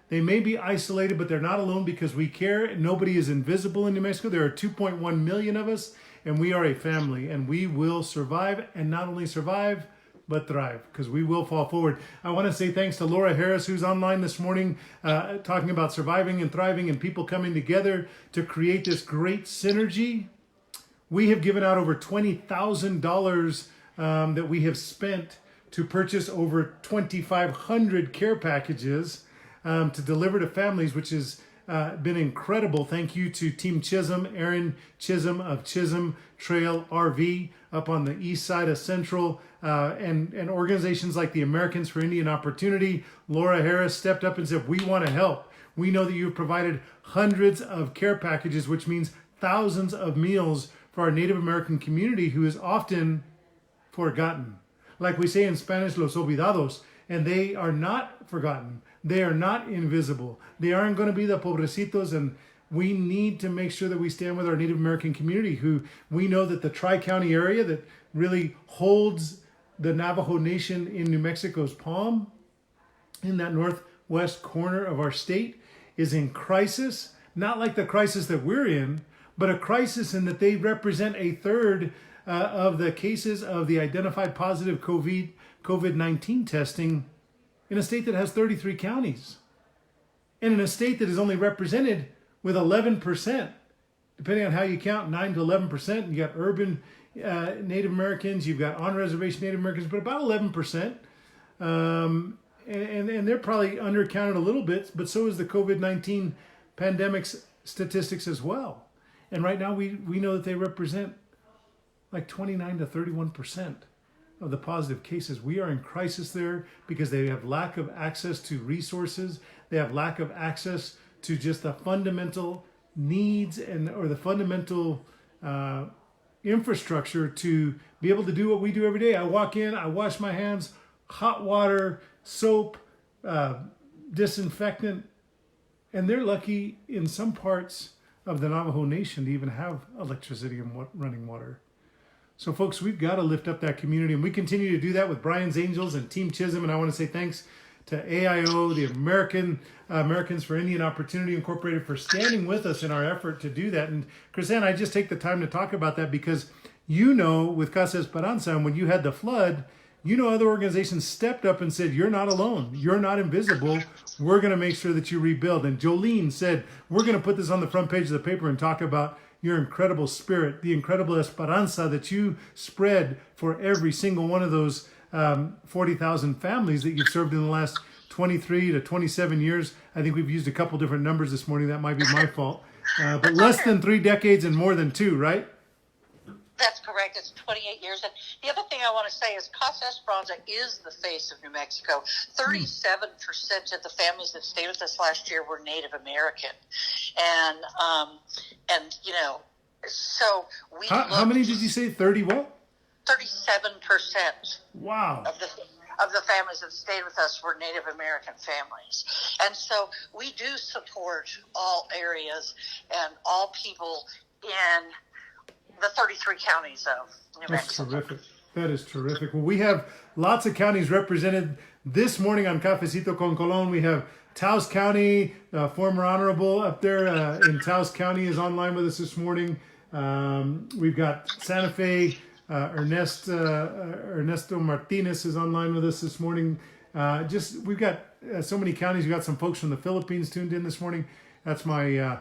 They may be isolated, but they're not alone, because we care. Nobody is invisible in New Mexico. There are 2.1 million of us, and we are a family, and we will survive, and not only survive, but thrive, because we will fall forward. I want to say thanks to Laura Harris, who's online this morning, talking about surviving and thriving and people coming together to create this great synergy. We have given out over $20,000 that we have spent to purchase over 2,500 care packages to deliver to families, which has been incredible. Thank you to Team Chisholm, Aaron Chisholm of Chisholm Trail RV up on the east side of Central, and organizations like the Americans for Indian Opportunity. Laura Harris stepped up and said, we want to help. We know that you've provided hundreds of care packages, which means thousands of meals for our Native American community, who is often forgotten. Like we say in Spanish, los olvidados, and they are not forgotten. They are not invisible. They aren't going to be the pobrecitos, and we need to make sure that we stand with our Native American community, who we know that the Tri-County area that really holds the Navajo Nation in New Mexico's palm, in that northwest corner of our state, is in crisis. Not like the crisis that we're in, but a crisis in that they represent a third of the cases of the identified positive COVID-19 testing in a state that has 33 counties, and in a state that is only represented with 11%, depending on how you count, 9 to 11%. You got urban Native Americans, you've got on-reservation Native Americans, but about 11%. And they're probably undercounted a little bit, but so is the COVID-19 pandemic statistics as well. And right now we know that they represent like 29 to 31% of the positive cases. We are in crisis there because they have lack of access to resources. They have lack of access to just the fundamental needs or the fundamental infrastructure to be able to do what we do every day. I walk in, I wash my hands, hot water, soap, disinfectant, and they're lucky in some parts of the Navajo Nation to even have electricity and running water. So folks, we've got to lift up that community, and we continue to do that with Brian's Angels and Team Chisholm. And I want to say thanks to AIO, the Americans for Indian Opportunity Incorporated, for standing with us in our effort to do that. And Chrisann, I just take the time to talk about that because with Casa Esperanza, and when you had the flood, other organizations stepped up and said, you're not alone. You're not invisible. We're going to make sure that you rebuild. And Jolene said, we're going to put this on the front page of the paper and talk about your incredible spirit, the incredible esperanza that you spread for every single one of those 40,000 families that you've served in the last 23 to 27 years. I think we've used a couple different numbers this morning. That might be my fault. But less than 3 decades and more than 2, right? That's correct. It's 28 years. And the other thing I want to say is Casa Esperanza is the face of New Mexico. 37% of the families that stayed with us last year were Native American. And so we... How many did you say? 30 what? 37%. Wow. of the families that stayed with us were Native American families. And so we do support all areas and all people in the 33 counties of New Mexico. That's terrific. That is terrific. Well, we have lots of counties represented this morning on Cafecito con Colon. We have Taos County, former honorable up there in Taos County is online with us this morning. We've got Santa Fe, Ernesto Martinez is online with us this morning. We've got so many counties. We've got some folks from the Philippines tuned in this morning. That's my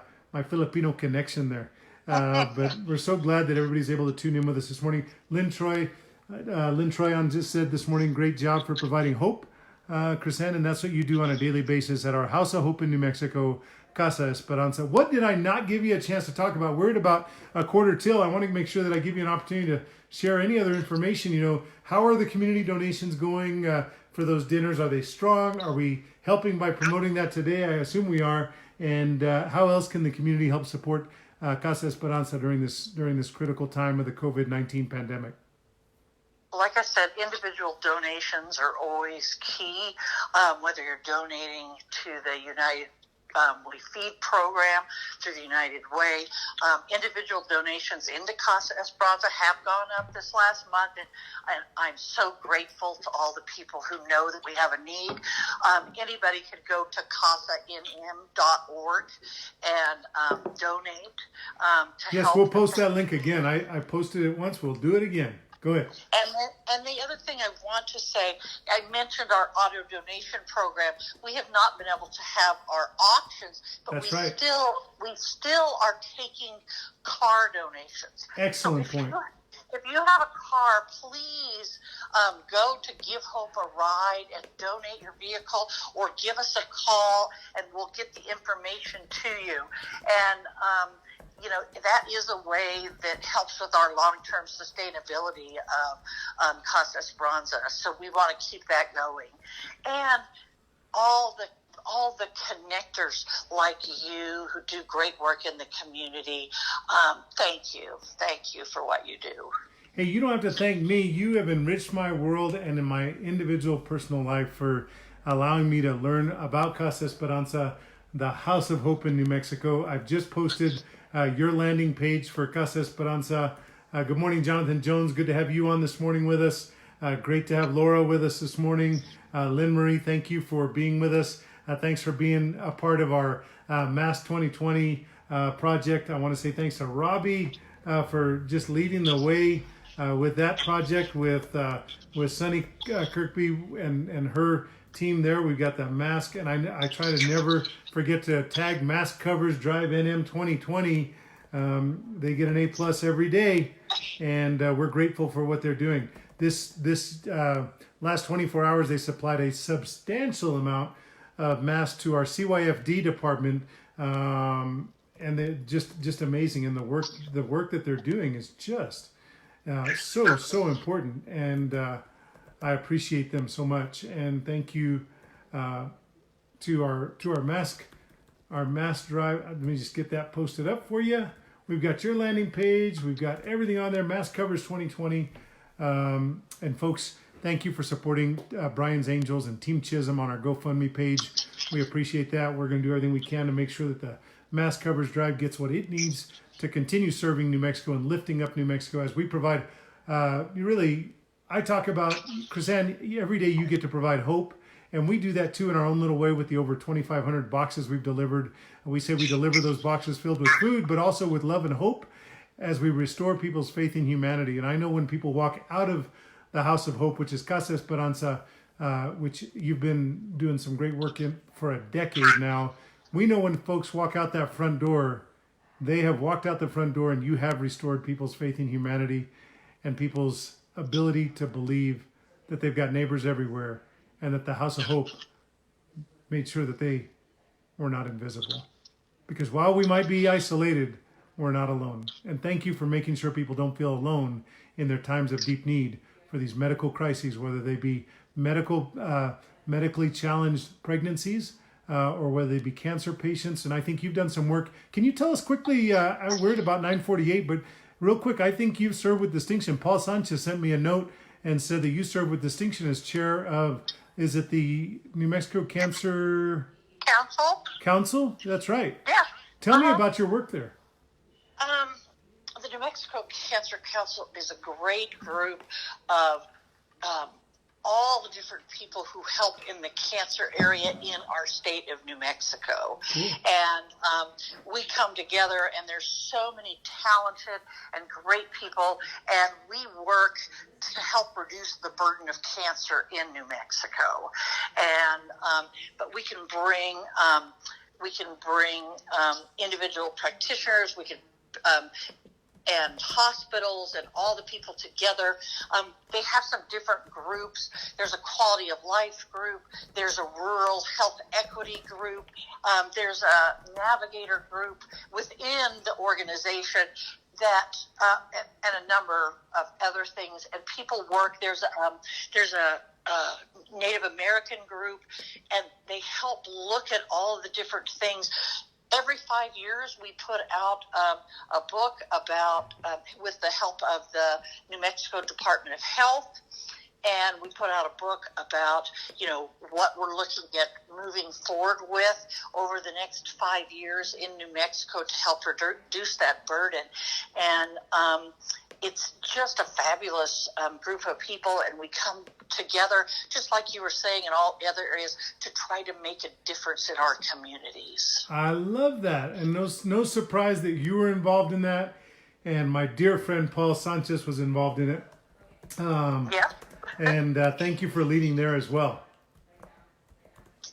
Filipino connection there. But we're so glad that everybody's able to tune in with us this morning. Lynn Troyan just said this morning, great job for providing hope, Chrisann, and that's what you do on a daily basis at our House of Hope in New Mexico, Casa Esperanza. What did I not give you a chance to talk about? We're at about a quarter till. I want to make sure that I give you an opportunity to share any other information. How are the community donations going for those dinners? Are they strong? Are we helping by promoting that today? I assume we are. And how else can the community help support Casa Esperanza during this critical time of the COVID-19 pandemic? Like I said, individual donations are always key, whether you're donating to the United We Feed program through the United Way. Individual donations into Casa Esperanza have gone up this last month, and I'm so grateful to all the people who know that we have a need. Anybody could go to casanm.org and donate to Yes, help. we'll post that link again. I posted it once. We'll do it again. Go ahead. And the other thing I want to say, I mentioned our auto donation program. We have not been able to have our auctions, but That's we right. still are taking car donations. Excellent point. If you have a car, please go to Give Hope a Ride and donate your vehicle, or give us a call and we'll get the information to you. And that is a way that helps with our long-term sustainability of Casa Esperanza. So we want to keep that going. And all the connectors like you who do great work in the community, thank you. Thank you for what you do. Hey, you don't have to thank me. You have enriched my world and in my individual personal life for allowing me to learn about Casa Esperanza, the House of Hope in New Mexico. I've just posted your landing page for Casa Esperanza. Good morning, Jonathan Jones. Good to have you on this morning with us. Great to have Laura with us this morning. Lynn Marie, thank you for being with us. Thanks for being a part of our Mass 2020 project. I want to say thanks to Robbie for just leading the way with that project with Sunny Kirkby and her team there. We've got the mask, and I try to never forget to tag Mask Covers Drive NM 2020. They get an A+ every day, and we're grateful for what they're doing. This last 24 hours, they supplied a substantial amount of masks to our CYFD department, and they're just amazing. And the work that they're doing is just so important, and I appreciate them so much. And thank you to our mask drive. Let me just get that posted up for you. We've got your landing page. We've got everything on there. Mask Covers 2020. And folks, thank you for supporting Brian's Angels and Team Chisholm on our GoFundMe page. We appreciate that. We're going to do everything we can to make sure that the Mask Covers Drive gets what it needs to continue serving New Mexico and lifting up New Mexico as we provide. I talk about, Chrisann, every day you get to provide hope. And we do that too in our own little way with the over 2,500 boxes we've delivered. We say we deliver those boxes filled with food, but also with love and hope as we restore people's faith in humanity. And I know when people walk out of the House of Hope, which is Casa Esperanza, which you've been doing some great work in for a decade now, we know when folks walk out that front door, they have walked out the front door and you have restored people's faith in humanity and people's ability to believe that they've got neighbors everywhere, and that the House of Hope made sure that they were not invisible. Because while we might be isolated, we're not alone. And thank you for making sure people don't feel alone in their times of deep need for these medical crises, whether they be medically challenged pregnancies or whether they be cancer patients. And I think you've done some work. Can you tell us quickly, we're at about 9:48, but real quick, I think you've served with distinction. Paul Sanchez sent me a note and said that you serve with distinction as chair of, is it the New Mexico Cancer Council? That's right. Yeah. Tell me about your work there. The New Mexico Cancer Council is a great group of all the different people who help in the cancer area in our state of New Mexico. And we come together, and there's so many talented and great people, and we work to help reduce the burden of cancer in New Mexico. And but we can bring individual practitioners. We can and hospitals and all the people together. They have some different groups. There's a quality of life group. There's a rural health equity group. There's a navigator group within the organization that and a number of other things. And people work. There's a Native American group, and they help look at all of the different things. Every 5 years, we put out a book about, with the help of the New Mexico Department of Health, and we put out a book about, what we're looking at moving forward with over the next 5 years in New Mexico to help reduce that burden. And it's just a fabulous group of people, and we come together, just like you were saying, in all other areas, to try to make a difference in our communities. I love that, and no surprise that you were involved in that, and my dear friend Paul Sanchez was involved in it. Yeah. And thank you for leading there as well.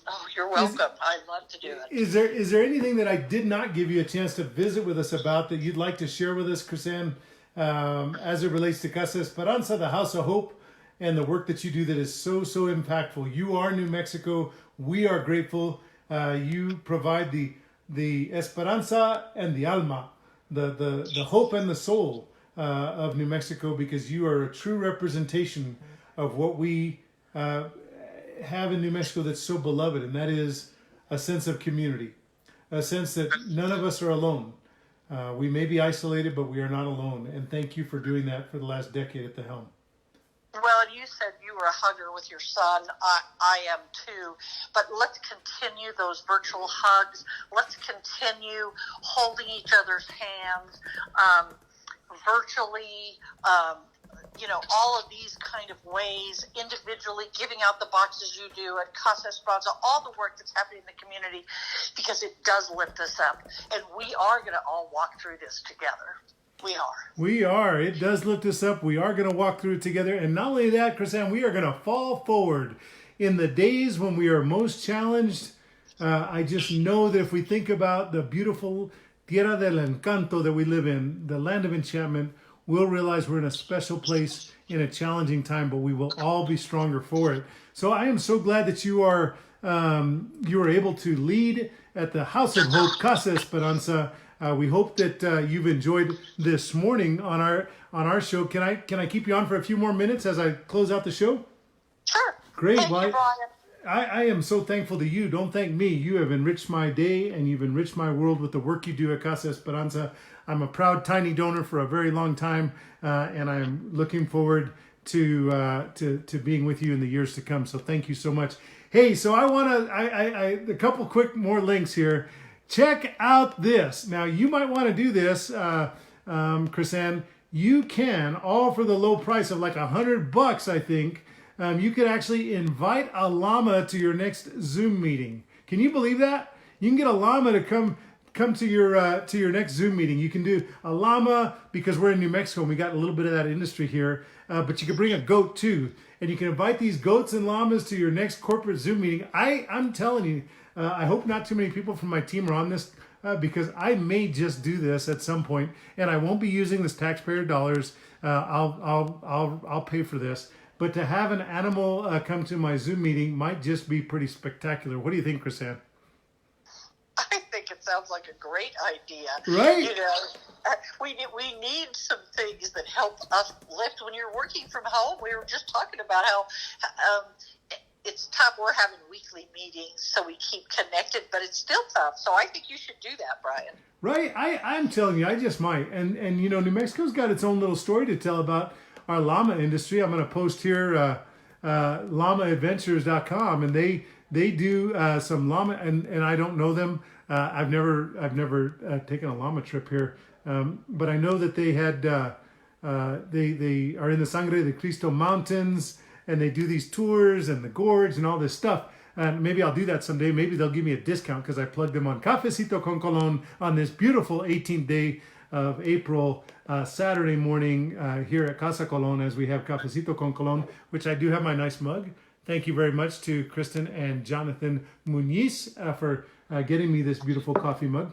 Oh, you're welcome. I'd love to do it. Is there anything that I did not give you a chance to visit with us about that you'd like to share with us, Chrisann, as it relates to Casa Esperanza, the House of Hope, and the work that you do that is so impactful? You are New Mexico. We are grateful. You provide the Esperanza and the Alma, the hope and the soul of New Mexico, because you are a true representation of what we have in New Mexico that's so beloved, and that is a sense of community, a sense that none of us are alone. We may be isolated, but we are not alone. And thank you for doing that for the last decade at the helm. Well, and you said you were a hugger with your son. I am too. But let's continue those virtual hugs. Let's continue holding each other's hands virtually. All of these kind of ways, individually, giving out the boxes you do at Casa Esperanza, all the work that's happening in the community, because it does lift us up. And we are going to all walk through this together. We are. We are. It does lift us up. We are going to walk through it together. And not only that, Chrisann, we are going to fall forward in the days when we are most challenged. I just know that if we think about the beautiful Tierra del Encanto that we live in, the land of enchantment, we'll realize we're in a special place in a challenging time, but we will all be stronger for it. So I am so glad that you are able to lead at the House of Hope, Casa Esperanza. We hope that you've enjoyed this morning on our show. Can I keep you on for a few more minutes as I close out the show? Sure. Great. Thank you, Brian. I am so thankful to you. Don't thank me. You have enriched my day, and you've enriched my world with the work you do at Casa Esperanza. I'm a proud tiny donor for a very long time, and I'm looking forward to being with you in the years to come. So thank you so much. Hey, so I want to a couple quick more links here. Check out this. Now you might want to do this, Chrisann. You can, all for the low price of like $100, I think. You could actually invite a llama to your next Zoom meeting. Can you believe that? You can get a llama to come to your next Zoom meeting. You can do a llama because we're in New Mexico and we got a little bit of that industry here. But you can bring a goat too, and you can invite these goats and llamas to your next corporate Zoom meeting. I'm telling you, I hope not too many people from my team are on this because I may just do this at some point, and I won't be using this taxpayer dollars. I'll pay for this. But to have an animal come to my Zoom meeting might just be pretty spectacular. What do you think, Chrisann? I think it sounds like a great idea. Right. We need some things that help us lift when you're working from home. We were just talking about how it's tough. We're having weekly meetings, so we keep connected, but it's still tough. So I think you should do that, Brian. Right. I'm telling you, I just might. And New Mexico's got its own little story to tell about our llama industry. I'm going to post here llamaadventures.com, and they do some llama, and I don't know them. I've never taken a llama trip here, but I know that they had they are in the Sangre de Cristo Mountains, and they do these tours and the gorge and all this stuff. And maybe I'll do that someday. Maybe they'll give me a discount because I plugged them on Cafecito con Colon on this beautiful 18th day of April, Saturday morning here at Casa Colon, as we have Cafecito con Colon, which I do have my nice mug. Thank you very much to Kristen and Jonathan Muniz for getting me this beautiful coffee mug.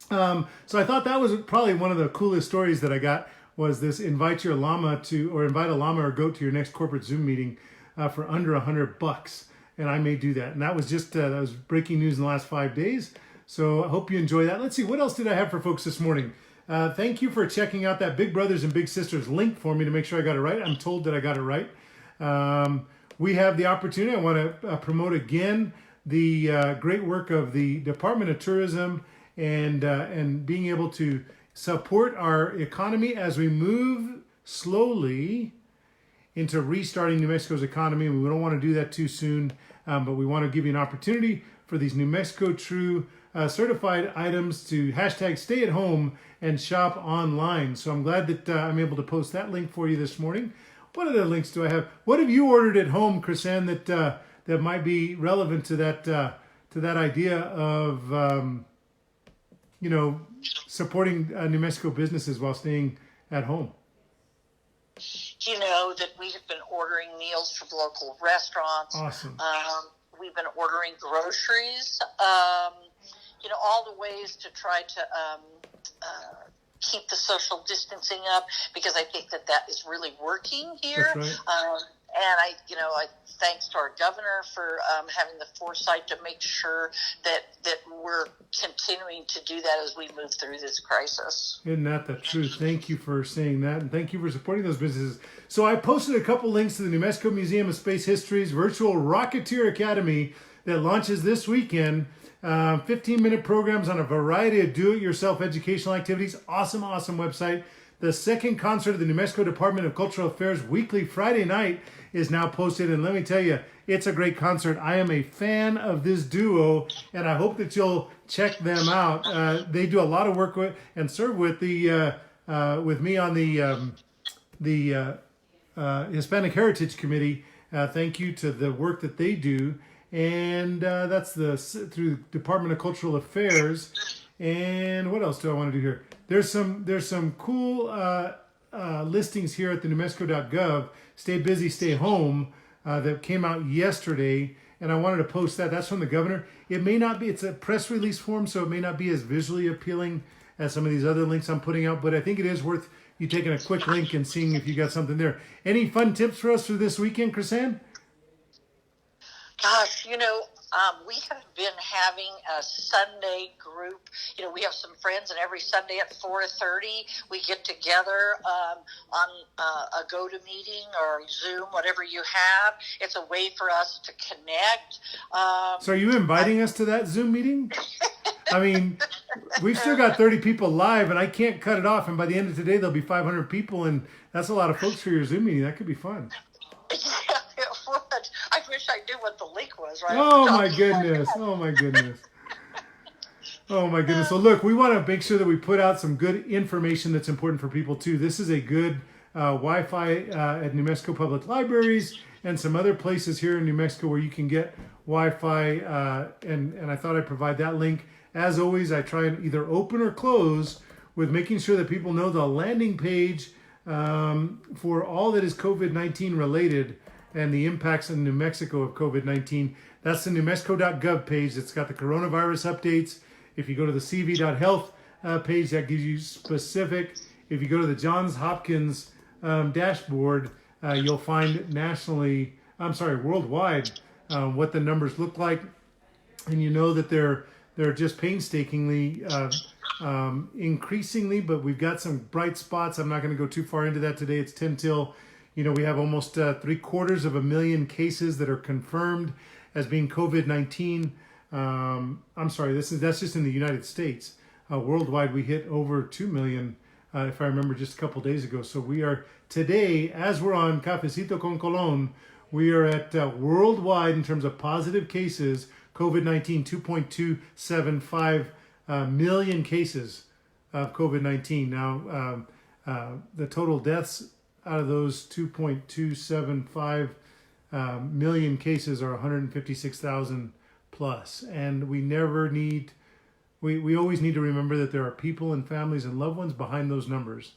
So I thought that was probably one of the coolest stories that I got, was this invite a llama or goat to your next corporate Zoom meeting for under $100. And I may do that. And that was just, that was breaking news in the last 5 days. So I hope you enjoy that. Let's see, what else did I have for folks this morning? Thank you for checking out that Big Brothers and Big Sisters link for me to make sure I got it right. I'm told that I got it right. We have the opportunity, I want to promote again the great work of the Department of Tourism and being able to support our economy as we move slowly into restarting New Mexico's economy. We don't want to do that too soon, but we want to give you an opportunity for these New Mexico True certified items to hashtag stay at home and shop online. So I'm glad that I'm able to post that link for you this morning. What other links do I have? What have you ordered at home, Chrisann, that might be relevant to that idea of supporting New Mexico businesses while staying at home? You know that we have been ordering meals from local restaurants. Awesome. We've been ordering groceries. All the ways to try to keep the social distancing up, because I think that is really working here. That's right. And I thanks to our governor for having the foresight to make sure that we're continuing to do that as we move through this crisis. Isn't that the truth? Thank you for saying that, and thank you for supporting those businesses. So I posted a couple links to the New Mexico Museum of Space History's virtual Rocketeer Academy that launches this weekend. 15-minute programs on a variety of do-it-yourself educational activities. Awesome website. The second concert of the New Mexico Department of Cultural Affairs weekly Friday night is now posted. And let me tell you, it's a great concert. I am a fan of this duo, and I hope that you'll check them out. They do a lot of work with and serve with the with me on the Hispanic Heritage Committee. Thank you to the work that they do. And that's through Department of Cultural Affairs. And what else do I want to do here? There's some cool listings here at the newmexico.gov. Stay busy, stay home. That came out yesterday, and I wanted to post that. That's from the governor. It may not be. It's a press release form, so it may not be as visually appealing as some of these other links I'm putting out. But I think it is worth you taking a quick link and seeing if you got something there. Any fun tips for us for this weekend, Chrisann? Gosh, we have been having a Sunday group. We have some friends, and every Sunday at 4:30, we get together on a GoToMeeting or Zoom, whatever you have. It's a way for us to connect. So are you inviting us to that Zoom meeting? I mean, we've still got 30 people live, and I can't cut it off. And by the end of today, there'll be 500 people, and that's a lot of folks for your Zoom meeting. That could be fun. I wish I knew what the link was, right? Oh my goodness. Oh my goodness. Oh my goodness. So look, we want to make sure that we put out some good information that's important for people too. This is a good Wi-Fi at New Mexico Public Libraries and some other places here in New Mexico where you can get Wi-Fi. And I thought I'd provide that link. As always, I try and either open or close with making sure that people know the landing page for all that is COVID-19 related and the impacts in New Mexico of COVID-19. That's the newmexico.gov page. It's got the coronavirus updates. If you go to the cv.health page, that gives you specific. If you go to the Johns Hopkins dashboard, you'll find worldwide, what the numbers look like. And you know that they're just painstakingly increasingly, but we've got some bright spots. I'm not going to go too far into that today. It's 10 till. We have almost 750,000 cases that are confirmed as being COVID-19. I'm sorry, that's just in the United States. Worldwide, we hit over 2 million if I remember, just a couple days ago. So we are today, as we're on Cafecito con Colon, we are at worldwide in terms of positive cases, COVID-19, 2.275 million cases of COVID-19. Now, the total deaths out of those 2.275 million cases are 156,000 plus. And we never need, we always need to remember that there are people and families and loved ones behind those numbers,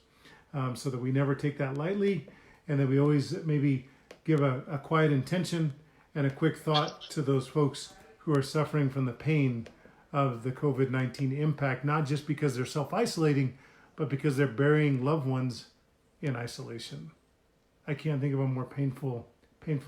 so that we never take that lightly, and that we always maybe give a quiet intention and a quick thought to those folks who are suffering from the pain of the COVID-19 impact, not just because they're self-isolating, but because they're burying loved ones in isolation. I can't think of a more painful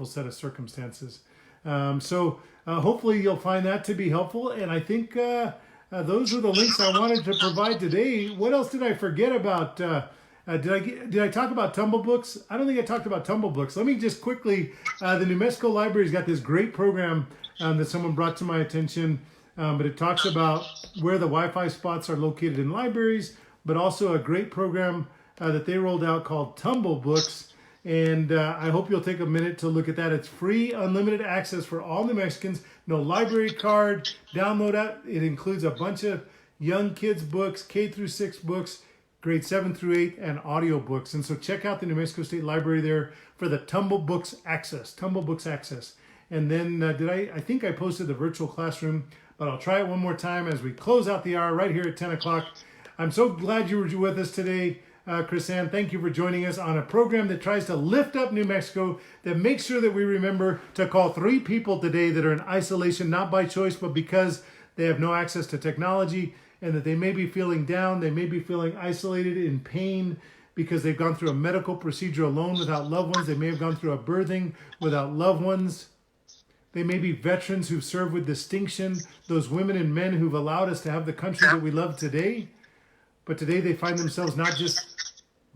set of circumstances. So hopefully you'll find that to be helpful. And I think those are the links I wanted to provide today. What else did I forget about? Did I talk about Tumble Books? I don't think I talked about Tumble Books. Let me just quickly, the New Mexico Library's got this great program that someone brought to my attention, but it talks about where the Wi-Fi spots are located in libraries, but also a great program that they rolled out called Tumble Books. And I hope you'll take a minute to look at that. It's free, unlimited access for all New Mexicans. No library card. Download it. It includes a bunch of young kids books, K through 6 books, grade 7 through 8, and audio books. And so check out the New Mexico State Library there for the Tumble Books Access. Tumble Books Access. And then I think I posted the virtual classroom, but I'll try it one more time as we close out the hour right here at 10 o'clock. I'm so glad you were with us today. Chrisann, thank you for joining us on a program that tries to lift up New Mexico, that makes sure that we remember to call 3 people today that are in isolation, not by choice, but because they have no access to technology, and that they may be feeling down, they may be feeling isolated, in pain, because they've gone through a medical procedure alone without loved ones. They may have gone through a birthing without loved ones. They may be veterans who've served with distinction, those women and men who've allowed us to have the country that we love today. But today they find themselves not just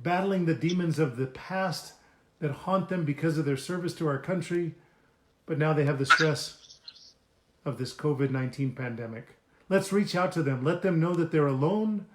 battling the demons of the past that haunt them because of their service to our country, but now they have the stress of this COVID-19 pandemic. Let's reach out to them. Let them know that they're alone,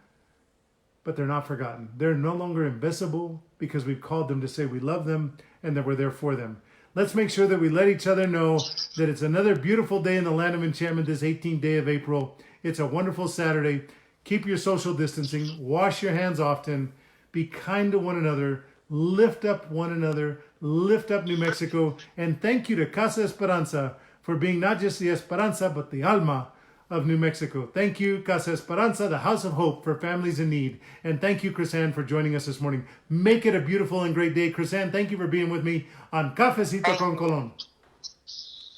but they're not forgotten. They're no longer invisible because we've called them to say we love them and that we're there for them. Let's make sure that we let each other know that it's another beautiful day in the land of enchantment, this 18th day of April. It's a wonderful Saturday. Keep your social distancing. Wash your hands often. Be kind to one another. Lift up one another. Lift up New Mexico. And thank you to Casa Esperanza for being not just the Esperanza, but the alma of New Mexico. Thank you, Casa Esperanza, the house of hope for families in need. And thank you, Chrisann, for joining us this morning. Make it a beautiful and great day. Chrisann, thank you for being with me on Cafecito con Colon.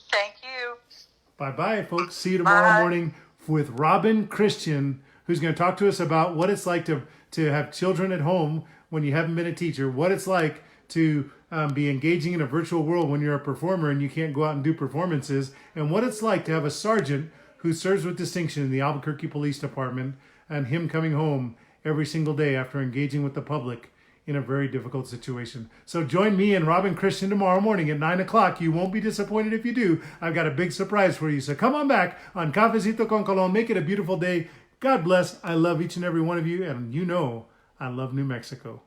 Thank you. Bye-bye, folks. See you tomorrow morning with Robin Christian, who's going to talk to us about what it's like to have children at home when you haven't been a teacher, what it's like to be engaging in a virtual world when you're a performer and you can't go out and do performances, and what it's like to have a sergeant who serves with distinction in the Albuquerque Police Department, and him coming home every single day after engaging with the public in a very difficult situation. So join me and Robin Christian tomorrow morning at 9 o'clock. You won't be disappointed if you do. I've got a big surprise for you. So come on back on Cafecito con Colon. Make it a beautiful day. God bless. I love each and every one of you, and you know I love New Mexico.